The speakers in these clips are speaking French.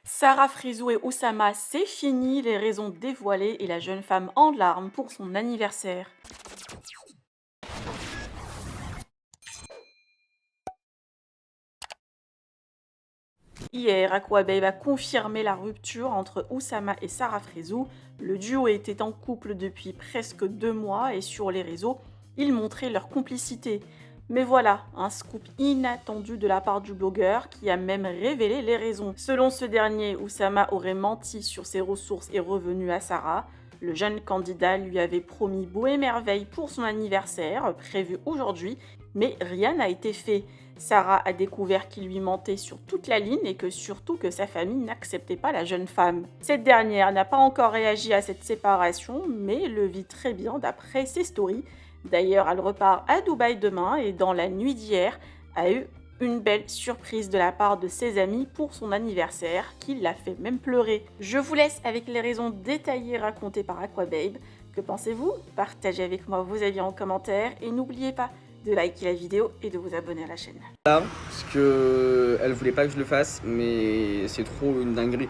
Sarah Frizou et Oussama, c'est fini, les raisons dévoilées et la jeune femme en larmes pour son anniversaire. Hier, Aquababe a confirmé la rupture entre Oussama et Sarah Frizou. Le duo était en couple depuis presque 2 mois et sur les réseaux, ils montraient leur complicité. Mais voilà, un scoop inattendu de la part du blogueur qui a même révélé les raisons. Selon ce dernier, Oussama aurait menti sur ses ressources et revenus à Sarah. Le jeune candidat lui avait promis beau et merveille pour son anniversaire, prévu aujourd'hui, mais rien n'a été fait. Sarah a découvert qu'il lui mentait sur toute la ligne et que surtout que sa famille n'acceptait pas la jeune femme. Cette dernière n'a pas encore réagi à cette séparation, mais le vit très bien d'après ses stories. D'ailleurs, elle repart à Dubaï demain et dans la nuit d'hier, a eu une belle surprise de la part de ses amis pour son anniversaire, qui l'a fait même pleurer. Je vous laisse avec les raisons détaillées racontées par Aquababe. Que pensez-vous? Partagez avec moi vos avis en commentaire et n'oubliez pas de liker la vidéo et de vous abonner à la chaîne. Parce que elle voulait pas que je le fasse, mais c'est trop une dinguerie.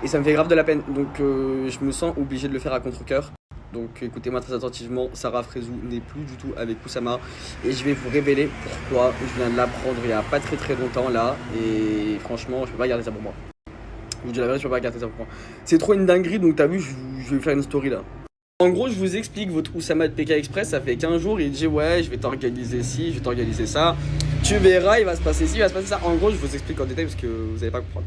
Et ça me fait grave de la peine, donc je me sens obligé de le faire à contre-cœur. Donc écoutez-moi très attentivement, Sarah Frizou n'est plus du tout avec Oussama. Et je vais vous révéler pourquoi. Je viens de l'apprendre il y a pas très longtemps là. Et franchement, je peux pas garder ça pour moi. Je vous dis la vérité, je peux pas garder ça pour moi. C'est trop une dinguerie, donc t'as vu, je vais faire une story là. En gros, je vous explique, votre Oussama de PK Express, ça fait 15 jours, il dit ouais, je vais t'organiser ci, je vais t'organiser ça. Tu verras, il va se passer ci, il va se passer ça. En gros, je vous explique en détail parce que vous allez pas comprendre.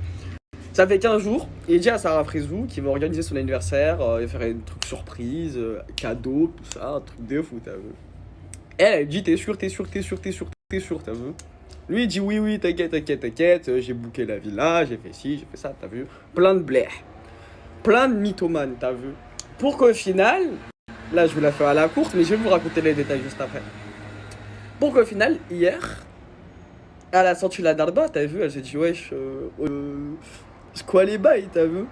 Ça fait 15 jours, et il dit à Sarah Frizou qu'il va organiser son anniversaire, il va faire un truc surprise, cadeau, tout ça, un truc de fou, t'as vu. Elle dit t'es sûr, t'es sûr, t'es sûr, t'es sûr, t'es sûr, t'as vu. Lui il dit oui, t'inquiète, j'ai booké la villa, j'ai fait ci, j'ai fait ça, t'as vu. Plein de blé, plein de mythomanes, t'as vu. Pour qu'au final, là je vais la faire à la courte, mais je vais vous raconter les détails juste après. Pour qu'au final, hier, elle a senti la darda, t'as vu, elle s'est dit wesh, c'est quoi les bails, t'as vu.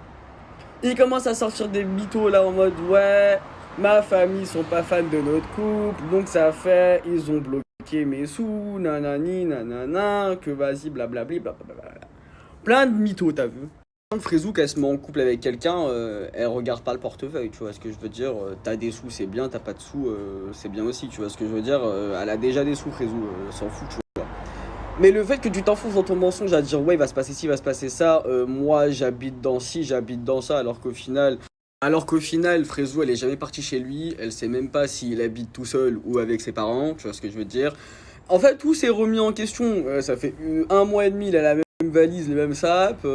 Il commence à sortir des mythos là en mode ouais, ma famille sont pas fans de notre couple, donc ça fait, ils ont bloqué mes sous, nanani, nanana, que vas-y, blablabli, blablabla. Plein de mythos, t'as vu. Frizou, qu'elle se met en couple avec quelqu'un, elle regarde pas le portefeuille, tu vois ce que je veux dire. T'as des sous, c'est bien, t'as pas de sous, c'est bien aussi, tu vois ce que je veux dire. Elle a déjà des sous, Frizou, s'en fout, tu vois. Mais le fait que tu t'enfonces dans ton mensonge à dire ouais, il va se passer ci, il va se passer ça, moi j'habite dans ci, j'habite dans ça, alors qu'au final, Frizou, elle est jamais partie chez lui, elle sait même pas s'il habite tout seul ou avec ses parents, tu vois ce que je veux dire. En fait, tout s'est remis en question. Ça fait 1 mois et demi, il a la même valise, les mêmes sapes,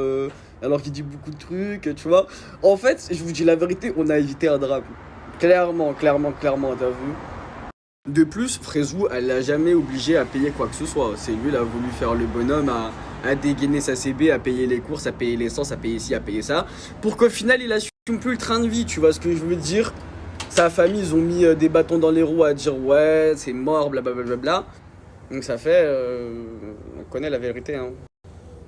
alors qu'il dit beaucoup de trucs, tu vois. En fait, je vous dis la vérité, on a évité un drame. Clairement, t'as vu. De plus, Frizou, elle l'a jamais obligé à payer quoi que ce soit. C'est lui, il a voulu faire le bonhomme à dégainer sa CB, à payer les courses, à payer l'essence, à payer ci, à payer ça. Pour qu'au final, il assume plus le train de vie, tu vois ce que je veux dire. Sa famille, ils ont mis des bâtons dans les roues à dire ouais, c'est mort, blablabla. Donc ça fait. On connaît la vérité, hein.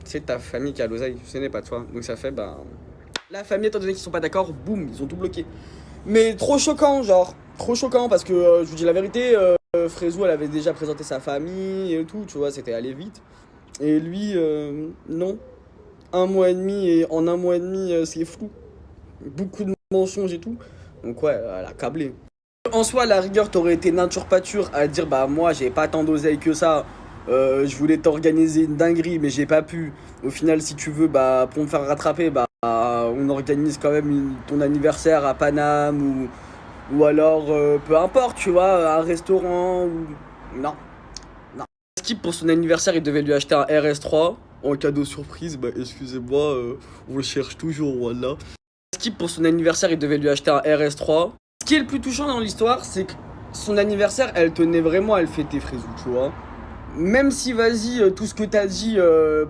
C'est ta famille qui a l'oseille, ce n'est pas toi. Donc ça fait, ben. La famille, étant donné qu'ils sont pas d'accord, boum, ils ont tout bloqué. Mais trop choquant, genre. Trop choquant parce que je vous dis la vérité, Frézou, elle avait déjà présenté sa famille et tout, tu vois, c'était allé vite. Et lui, non. 1 mois et demi, et en 1 mois et demi, c'est flou. Beaucoup de mensonges et tout. Donc ouais, elle a câblé. En soi, la rigueur, t'aurais été nature pâture à dire bah moi j'ai pas tant d'oseille que ça. Je voulais t'organiser une dinguerie mais j'ai pas pu. Au final, si tu veux, bah pour me faire rattraper, bah on organise quand même ton anniversaire à Paname ou alors peu importe, tu vois, un restaurant ou non, non. Skip pour son anniversaire, il devait lui acheter un RS3 en cadeau surprise. Bah excusez-moi, on le cherche toujours, voilà. Skip pour son anniversaire, il devait lui acheter un RS3. Ce qui est le plus touchant dans l'histoire, c'est que son anniversaire, elle tenait vraiment à le fêter, Frizou, tu vois. Même si, vas-y, tout ce que t'as dit,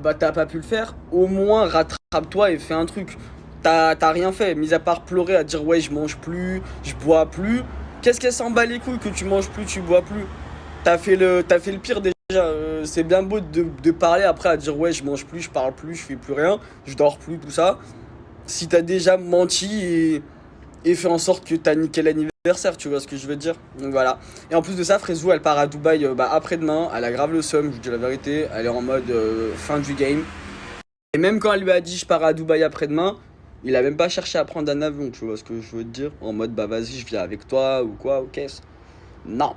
bah t'as pas pu le faire, au moins rattrape-toi et fais un truc. T'as rien fait, mis à part pleurer, à dire ouais, je mange plus, je bois plus. Qu'est-ce qu'elle s'en bat les couilles que tu manges plus, tu bois plus? T'as fait le pire déjà. C'est bien beau de parler après à dire ouais, je mange plus, je parle plus, je fais plus rien, je dors plus, tout ça. Si t'as déjà menti et fait en sorte que t'as niqué l'anniversaire, tu vois ce que je veux dire. Donc voilà. Et en plus de ça, Frézou, elle part à Dubaï après-demain. Elle a grave le seum, je vous dis la vérité. Elle est en mode fin du game. Et même quand elle lui a dit je pars à Dubaï après-demain, il a même pas cherché à prendre un avion, tu vois ce que je veux te dire? En mode bah vas-y, je viens avec toi ou quoi, ok. Non.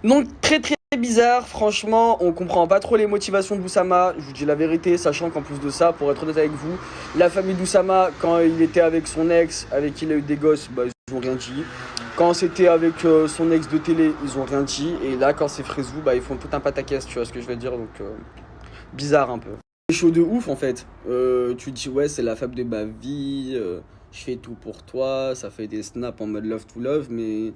Donc très très bizarre, franchement, on comprend pas trop les motivations d'Oussama, je vous dis la vérité, sachant qu'en plus de ça, pour être honnête avec vous, la famille d'Oussama, quand il était avec son ex, avec qui il a eu des gosses, bah ils ont rien dit. Quand c'était avec son ex de télé, ils ont rien dit. Et là, quand c'est Frézou, bah ils font tout un pataquès, tu vois ce que je veux dire, donc bizarre un peu. C'est chaud de ouf en fait. Tu te dis ouais, c'est la femme de ma vie, je fais tout pour toi, ça fait des snaps en mode love to love, mais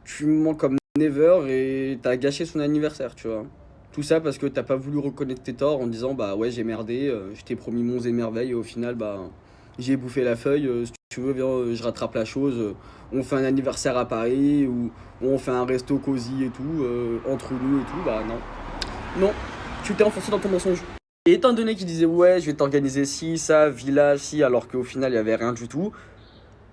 tu me mens comme never et t'as gâché son anniversaire, tu vois. Tout ça parce que t'as pas voulu reconnaître tes torts en disant bah ouais, j'ai merdé, je t'ai promis monts et merveilles et au final bah j'ai bouffé la feuille, si tu veux viens, je rattrape la chose, on fait un anniversaire à Paris ou on fait un resto cosy et tout, entre nous et tout, bah non. Non, tu t'es enfoncé dans ton mensonge. Et étant donné qu'il disait ouais, je vais t'organiser ci, ça, village, ci, alors qu'au final il y avait rien du tout,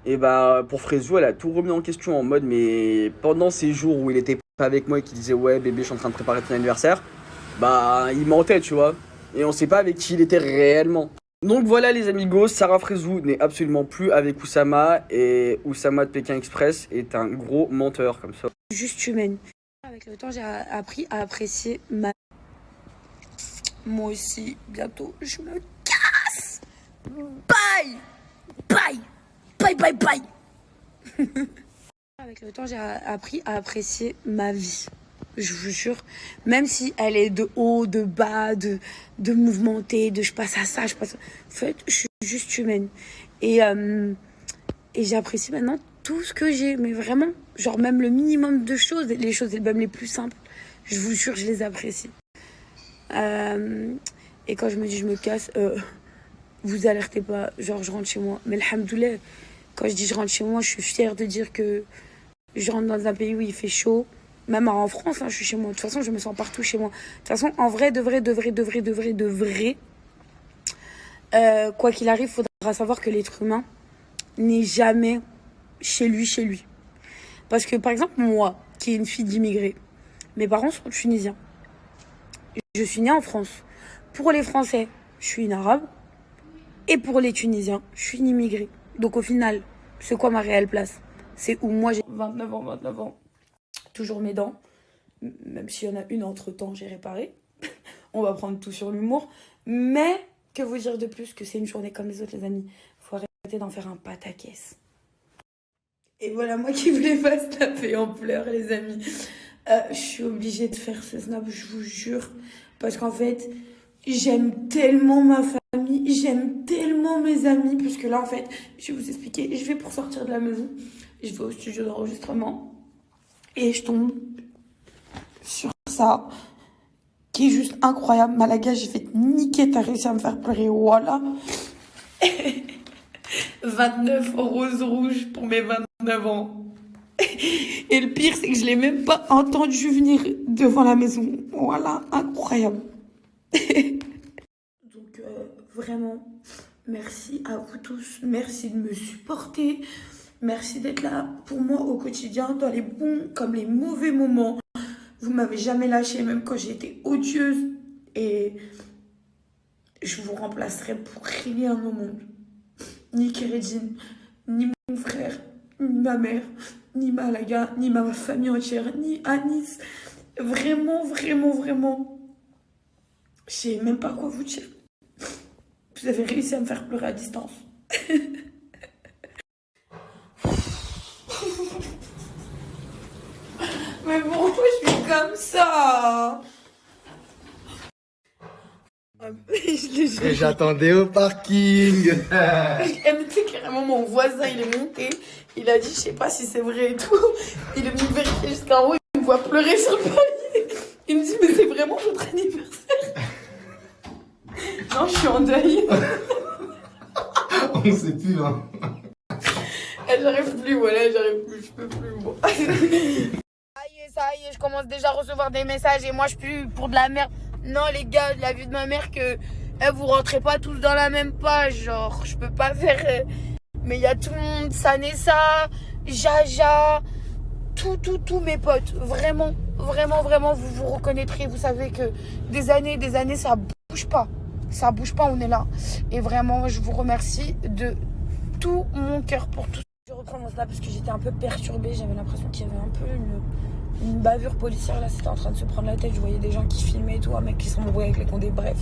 et bah pour Frézou, elle a tout remis en question en mode mais pendant ces jours où il était pas avec moi et qu'il disait ouais bébé je suis en train de préparer ton anniversaire, bah il mentait tu vois. Et on sait pas avec qui il était réellement. Donc voilà les amigos, Sarah Frézou n'est absolument plus avec Oussama et Oussama de Pékin Express est un gros menteur comme ça. Juste humaine. Avec le temps j'ai appris à apprécier ma... Moi aussi, bientôt je me casse. Bye. Bye. Bye, bye, bye. Avec le temps, j'ai appris à apprécier ma vie. Je vous jure. Même si elle est de haut, de bas, de mouvementée, de je passe à ça, je passe... En fait, je suis juste humaine. Et j'apprécie maintenant tout ce que j'ai. Mais vraiment, genre même le minimum de choses, les choses même les plus simples, je vous jure, je les apprécie. Et quand je me dis je me casse, vous alertez pas, genre je rentre chez moi. Mais alhamdoulilah, quand je dis je rentre chez moi, je suis fière de dire que je rentre dans un pays où il fait chaud. Même en France, hein, je suis chez moi. De toute façon, je me sens partout chez moi. De toute façon, en vrai, de vrai, quoi qu'il arrive, il faudra savoir que l'être humain n'est jamais chez lui. Parce que, par exemple, moi, qui est une fille d'immigrés, mes parents sont tunisiens. Je suis née en France. Pour les Français, je suis une arabe. Et pour les Tunisiens, je suis une immigrée. Donc au final, c'est quoi ma réelle place? C'est où moi j'ai 29 ans. Toujours mes dents. Même s'il y en a une entre-temps, j'ai réparé. On va prendre tout sur l'humour. Mais, que vous dire de plus que c'est une journée comme les autres, les amis. Faut arrêter d'en faire un pataquès. Et voilà, moi qui voulais pas snapper en pleurs, les amis. Je suis obligée de faire ce snap, je vous jure. Parce qu'en fait, j'aime tellement ma famille, j'aime tellement mes amis. Parce que là, en fait, je vais vous expliquer. Je vais pour sortir de la maison. Je vais au studio d'enregistrement. Et je tombe sur ça, qui est juste incroyable. Malaga, j'ai fait niquer, t'as réussi à me faire pleurer, voilà. 29 rose rouge pour mes 29 ans. Et le pire, c'est que je l'ai même pas entendu venir devant la maison. Voilà, incroyable. Donc, vraiment, merci à vous tous. Merci de me supporter. Merci d'être là pour moi au quotidien, dans les bons comme les mauvais moments. Vous m'avez jamais lâché, même quand j'étais odieuse. Et je vous remplacerai pour rien au monde. Ni Kéredine, ni mon frère, ni ma mère, ni Malaga, ni ma famille entière, ni Anis. Vraiment. Je sais même pas quoi vous dire. Vous avez réussi à me faire pleurer à distance. Mais pourquoi je suis comme ça? Et j'attendais au parking. Tu sais, carrément, mon voisin, il est monté. Il a dit, je sais pas si c'est vrai et tout. Il est venu vérifier jusqu'en haut. Il me voit pleurer sur le palier. Il me dit, mais c'est vraiment votre anniversaire? Non, je suis en deuil. On sait plus, hein. J'arrive plus, je peux plus, moi. Ça y est, je commence déjà à recevoir des messages et moi je pue pour de la merde. Non les gars, la vie de ma mère que vous rentrez pas tous dans la même page, genre je peux pas faire mais il y a tout le monde, Sanessa, Jaja, tout mes potes, vraiment vous vous reconnaîtrez, vous savez que des années ça bouge pas. Ça bouge pas, on est là. Et vraiment, je vous remercie de tout mon cœur pour tout. Je reprends mon snap parce que j'étais un peu perturbée. J'avais l'impression qu'il y avait un peu une bavure policière. Là, c'était en train de se prendre la tête. Je voyais des gens qui filmaient et tout, un mec qui s'embrouillait avec les condés. Bref.